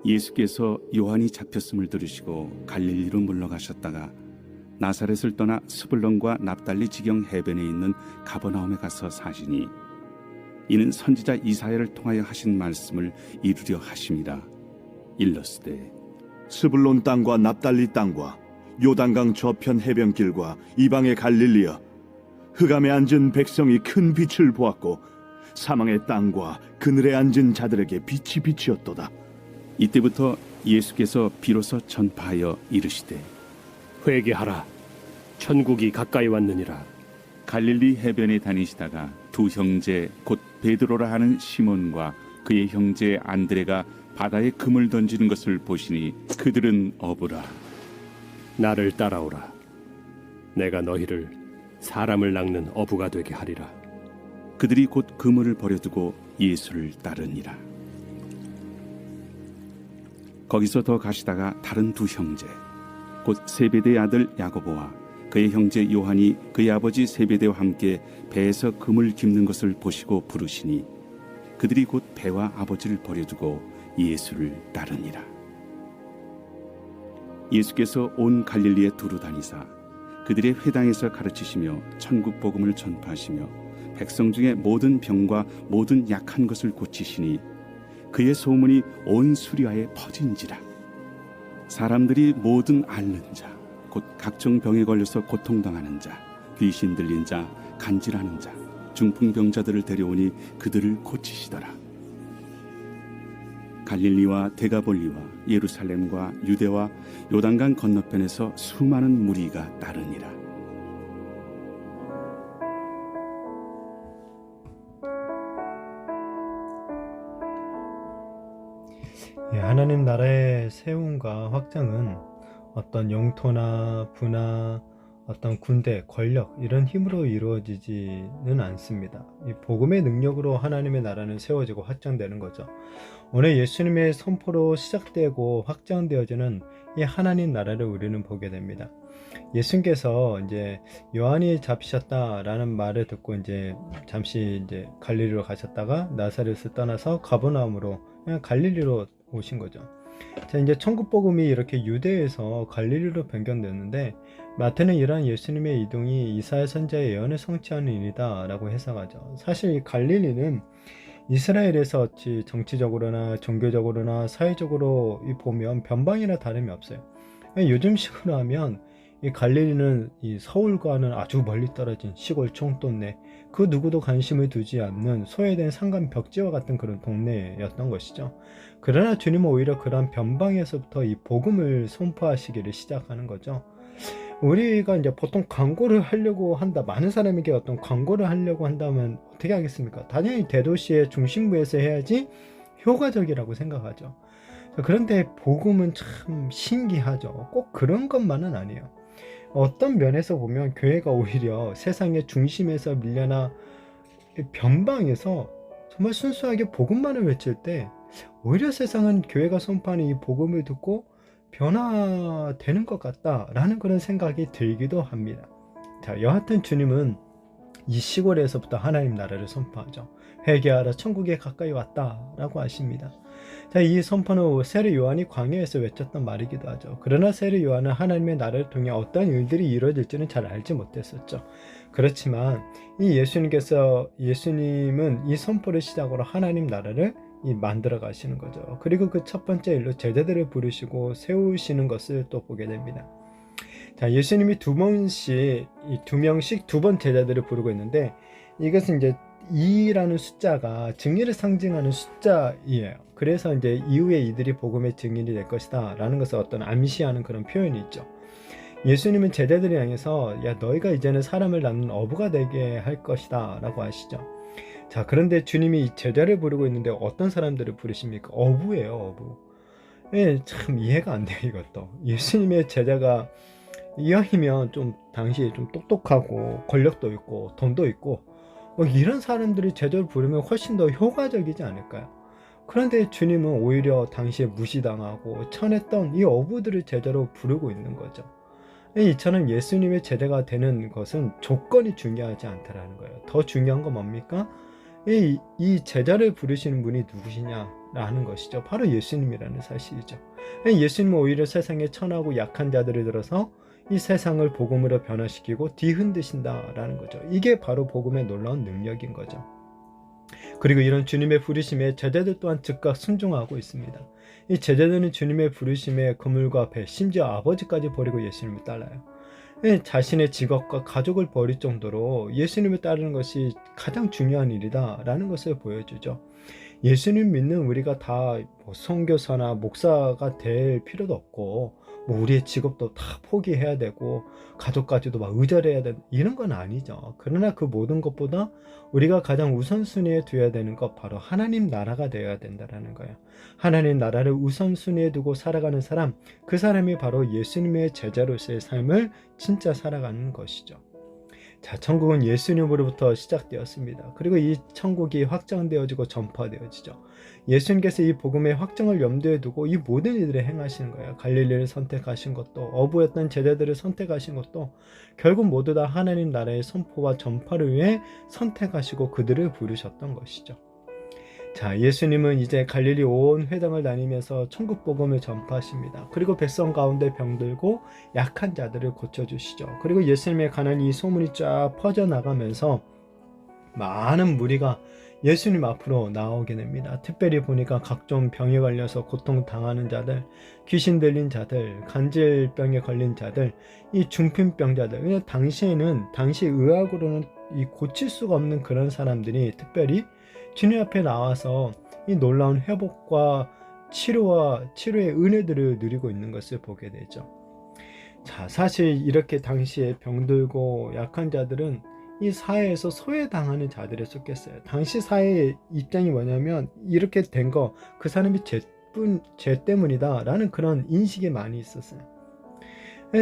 예수께서 요한이 잡혔음을 들으시고 갈릴리로 물러가셨다가 나사렛을 떠나 스불론과 납달리 지경 해변에 있는 가버나움에 가서 사시니 이는 선지자 이사야를 통하여 하신 말씀을 이루려 하심이라. 일러스되 스불론 땅과 납달리 땅과 요단강 저편 해변길과 이방의 갈릴리여, 흑암에 앉은 백성이 큰 빛을 보았고 사망의 땅과 그늘에 앉은 자들에게 빛이 비치었도다. 이때부터 예수께서 비로소 전파하여 이르시되 회개하라. 천국이 가까이 왔느니라. 갈릴리 해변에 다니시다가 두 형제 곧 베드로라 하는 시몬과 그의 형제 안드레가 바다에 금을 던지는 것을 보시니 그들은 어부라. 나를 따라오라. 내가 너희를 사람을 낚는 어부가 되게 하리라. 그들이 곧 그물을 버려두고 예수를 따르니라. 거기서 더 가시다가 다른 두 형제 곧 세베대의 아들 야고보와 그의 형제 요한이 그의 아버지 세베대와 함께 배에서 금을 깁는 것을 보시고 부르시니 그들이 곧 배와 아버지를 버려두고 예수를 따르니라. 예수께서 온 갈릴리에 두루 다니사 그들의 회당에서 가르치시며 천국 복음을 전파하시며 백성 중에 모든 병과 모든 약한 것을 고치시니 그의 소문이 온 수리아에 퍼진지라. 사람들이 모든 앓는 자, 곧 각종 병에 걸려서 고통당하는 자, 귀신 들린 자, 간질하는 자, 중풍병자들을 데려오니 그들을 고치시더라. 갈릴리와 데가볼리와 예루살렘과 유대와 요단강 건너편에서 수많은 무리가 따르니라. 하나님 나라의 세움과 확장은 어떤 영토나 부나 어떤 군대, 권력 이런 힘으로 이루어지지는 않습니다. 이 복음의 능력으로 하나님의 나라는 세워지고 확장되는 거죠. 오늘 예수님의 선포로 시작되고 확장되어지는 이 하나님 나라를 우리는 보게 됩니다. 예수님께서 이제 요한이 잡히셨다라는 말을 듣고 이제 잠시 이제 갈릴리로 가셨다가 나사렛을 떠나서 가버나움으로 그냥 갈릴리로 오신 거죠. 자, 이제 천국 복음이 이렇게 유대에서 갈릴리로 변경됐는데 마태는 이러한 예수님의 이동이 이사야 선지자의 예언을 성취하는 일이다 라고 해석하죠. 사실 이 갈릴리는 이스라엘에서 정치적으로나 종교적으로나 사회적으로 보면 변방이나 다름이 없어요. 요즘식으로 하면 이 갈릴리는 이 서울과는 아주 멀리 떨어진 시골 총동네, 그 누구도 관심을 두지 않는 소외된 산간 벽지와 같은 그런 동네였던 것이죠. 그러나 주님은 오히려 그런 변방에서부터 이 복음을 선포하시기를 시작하는 거죠. 우리가 이제 보통 광고를 하려고 한다, 많은 사람에게 어떤 광고를 하려고 한다면 어떻게 하겠습니까? 당연히 대도시의 중심부에서 해야지 효과적이라고 생각하죠. 그런데 복음은 참 신기하죠. 꼭 그런 것만은 아니에요. 어떤 면에서 보면 교회가 오히려 세상의 중심에서 밀려나 변방에서 정말 순수하게 복음만을 외칠 때 오히려 세상은 교회가 선포하는 이 복음을 듣고 변화되는 것 같다라는 그런 생각이 들기도 합니다. 자, 여하튼 주님은 이 시골에서부터 하나님 나라를 선포하죠. 회개하라, 천국에 가까이 왔다라고 하십니다. 자, 이 선포는 세례 요한이 광야에서 외쳤던 말이기도 하죠. 그러나 세례 요한은 하나님의 나라를 통해 어떤 일들이 이루어질지는 잘 알지 못했었죠. 그렇지만 이 예수님은 이 선포를 시작으로 하나님 나라를 만들어 가시는 거죠. 그리고 그 첫 번째 일로 제자들을 부르시고 세우시는 것을 또 보게 됩니다. 자, 예수님이 두 명씩 두 번 제자들을 부르고 있는데 이것은 이제 2라는 숫자가 증인을 상징하는 숫자이에요. 그래서 이제 이후에 이들이 복음의 증인이 될 것이다 라는 것을 어떤 암시하는 그런 표현이 있죠. 예수님은 제자들을 향해서 야, 너희가 이제는 사람을 낳는 어부가 되게 할 것이다 라고 하시죠. 자, 그런데 주님이 제자를 부르고 있는데 어떤 사람들을 부르십니까? 어부예요, 어부. 예, 참 이해가 안 돼요, 이것도. 예수님의 제자가 이왕이면 좀 당시에 좀 똑똑하고 권력도 있고 돈도 있고 이런 사람들이 제자를 부르면 훨씬 더 효과적이지 않을까요? 그런데 주님은 오히려 당시에 무시당하고 천했던 이 어부들을 제자로 부르고 있는 거죠. 이처럼 예수님의 제자가 되는 것은 조건이 중요하지 않다라는 거예요. 더 중요한 건 뭡니까? 이 제자를 부르시는 분이 누구시냐? 라는 것이죠. 바로 예수님이라는 사실이죠. 예수님은 오히려 세상에 천하고 약한 자들을 들어서 이 세상을 복음으로 변화시키고 뒤흔드신다라는 거죠. 이게 바로 복음의 놀라운 능력인 거죠. 그리고 이런 주님의 부르심에 제자들 또한 즉각 순종하고 있습니다. 이 제자들은 주님의 부르심에 그물과 배, 심지어 아버지까지 버리고 예수님을 따라요. 자신의 직업과 가족을 버릴 정도로 예수님을 따르는 것이 가장 중요한 일이다라는 것을 보여주죠. 예수님 믿는 우리가 다 선교사나 목사가 될 필요도 없고 우리의 직업도 다 포기해야 되고 가족까지도 막 의절해야 되는 이런 건 아니죠. 그러나 그 모든 것보다 우리가 가장 우선순위에 두어야 되는 것 바로 하나님 나라가 되어야 된다는 거예요. 하나님 나라를 우선순위에 두고 살아가는 사람, 그 사람이 바로 예수님의 제자로서의 삶을 진짜 살아가는 것이죠. 자, 천국은 예수님으로부터 시작되었습니다. 그리고 이 천국이 확장되어지고 전파되어지죠. 예수님께서 이 복음의 확정을 염두에 두고 이 모든 일들을 행하시는 거예요. 갈릴리를 선택하신 것도, 어부였던 제자들을 선택하신 것도 결국 모두 다 하나님 나라의 선포와 전파를 위해 선택하시고 그들을 부르셨던 것이죠. 자, 예수님은 이제 갈릴리 온 회당을 다니면서 천국 복음을 전파하십니다. 그리고 백성 가운데 병들고 약한 자들을 고쳐주시죠. 그리고 예수님에 관한 이 소문이 쫙 퍼져나가면서 많은 무리가 예수님 앞으로 나오게 됩니다. 특별히 보니까 각종 병에 걸려서 고통당하는 자들, 귀신 들린 자들, 간질병에 걸린 자들, 이 중풍병자들, 당시 의학으로는 이 고칠 수가 없는 그런 사람들이 특별히 주님 앞에 나와서 이 놀라운 회복과 치료의 은혜들을 누리고 있는 것을 보게 되죠. 자, 사실 이렇게 당시에 병들고 약한 자들은 이 사회에서 소외당하는 자들에 속했어요. 당시 사회의 입장이 뭐냐면 이렇게 된 거 그 사람이 죄 때문이다 라는 그런 인식이 많이 있었어요.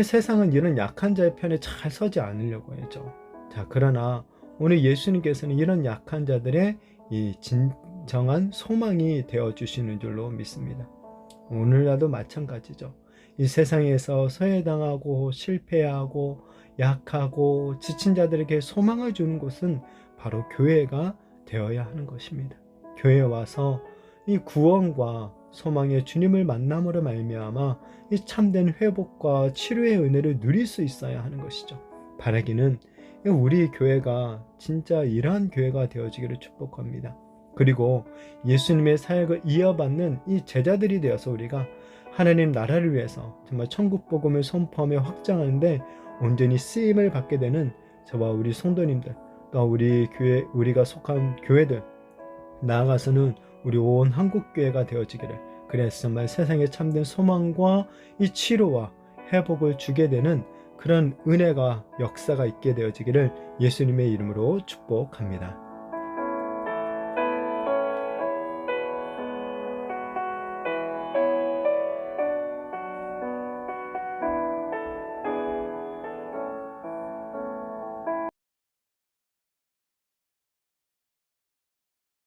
세상은 이런 약한 자의 편에 잘 서지 않으려고 했죠. 자, 그러나 오늘 예수님께서는 이런 약한 자들의 이 진정한 소망이 되어주시는 줄로 믿습니다. 오늘날도 마찬가지죠. 이 세상에서 소외당하고 실패하고 약하고 지친 자들에게 소망을 주는 곳은 바로 교회가 되어야 하는 것입니다. 교회에 와서 이 구원과 소망의 주님을 만남으로 말미암아 이 참된 회복과 치료의 은혜를 누릴 수 있어야 하는 것이죠. 바라기는 우리 교회가 진짜 이러한 교회가 되어지기를 축복합니다. 그리고 예수님의 사역을 이어받는 이 제자들이 되어서 우리가 하나님 나라를 위해서 정말 천국 복음을 선포하며 확장하는데 온전히 쓰임을 받게 되는 저와 우리 성도님들, 또 우리가 속한 교회들, 나아가서는 우리 온 한국교회가 되어지기를, 그래서 정말 세상에 참된 소망과 이 치료와 회복을 주게 되는 그런 은혜가 역사가 있게 되어지기를 예수님의 이름으로 축복합니다.